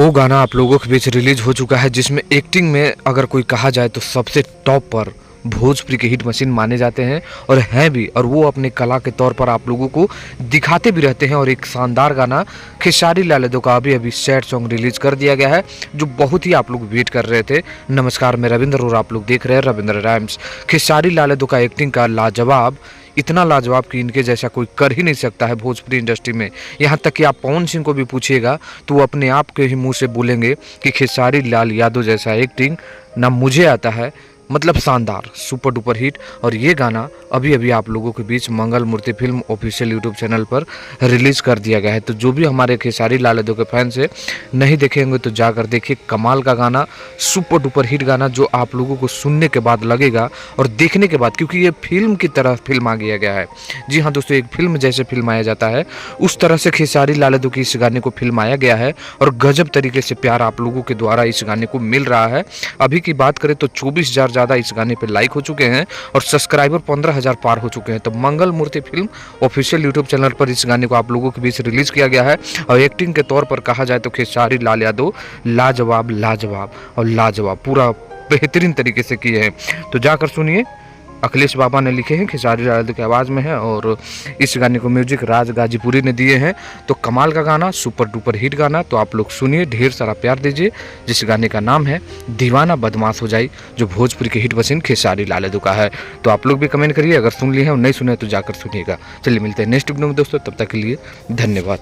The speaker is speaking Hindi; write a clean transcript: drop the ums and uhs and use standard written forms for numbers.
वो गाना आप लोगों के बीच रिलीज हो चुका है जिसमें एक्टिंग में अगर कोई कहा जाए तो सबसे टॉप पर भोजपुरी के हिट मशीन माने जाते हैं और हैं भी, और वो अपने कला के तौर पर आप लोगों को दिखाते भी रहते हैं। और एक शानदार गाना खेसारी लाल यादव का अभी अभी सैड सॉन्ग रिलीज कर दिया गया है जो बहुत ही आप लोग वेट कर रहे थे। नमस्कार, मैं रविंद्र और आप लोग देख रहे हैं रविंद्र राइम्स। खेसारी लाल यादव का एक्टिंग का लाजवाब, इतना लाजवाब कि इनके जैसा कोई कर ही नहीं सकता है भोजपुरी इंडस्ट्री में। यहाँ तक कि आप पवन सिंह को भी पूछिएगा तो वो अपने आप के ही मुंह से बोलेंगे कि खेसारी लाल यादव जैसा एक्टिंग ना मुझे आता है। मतलब शानदार, सुपर डुपर हिट। और ये गाना अभी अभी आप लोगों के बीच मंगल मूर्ति फिल्म ऑफिशियल यूट्यूब चैनल पर रिलीज़ कर दिया गया है। तो जो भी हमारे खेसारी लाल यादव के फैंस है नहीं देखेंगे तो जाकर देखिए। कमाल का गाना, सुपर डुपर हिट गाना जो आप लोगों को सुनने के बाद लगेगा और देखने के बाद, क्योंकि ये फिल्म की तरह फिल्म आ गया है। जी हाँ दोस्तों, एक फिल्म जैसे फिल्माया जाता है उस तरह से खेसारी लाल यादव की इस गाने को फिल्माया गया है और गजब तरीके से प्यार आप लोगों के द्वारा इस गाने को मिल रहा है। अभी की बात करें तो 24,000 ज़्यादा इस गाने पे लाइक हो चुके हैं और सब्सक्राइबर 15,000 पार हो चुके हैं। तो मंगल मूर्ति फिल्म ऑफिशियल यूट्यूब चैनल पर इस गाने को आप लोगों के बीच रिलीज किया गया है। और एक्टिंग के तौर पर कहा जाए तो खेसारी लाल यादव लाजवाब लाजवाब और लाजवाब पूरा बेहतरीन तरीके से किए हैं। तो जाकर सुनिए, अखिलेश बाबा ने लिखे हैं, खेसारी लाल यादव की आवाज़ में है और इस गाने को म्यूजिक राज गाजीपुरी ने दिए हैं। तो कमाल का गाना, सुपर डुपर हिट गाना। तो आप लोग सुनिए, ढेर सारा प्यार दीजिए। जिस गाने का नाम है दीवाना बदमाश हो जाए, जो भोजपुरी की हिट मशीन खेसारी लाल यादव का है। तो आप लोग भी कमेंट करिए, अगर सुन लिए हैं और नहीं सुने तो जाकर सुनिएगा। चलिए मिलते हैं नेक्स्ट वीडियो में दोस्तों, तब तक के लिए धन्यवाद।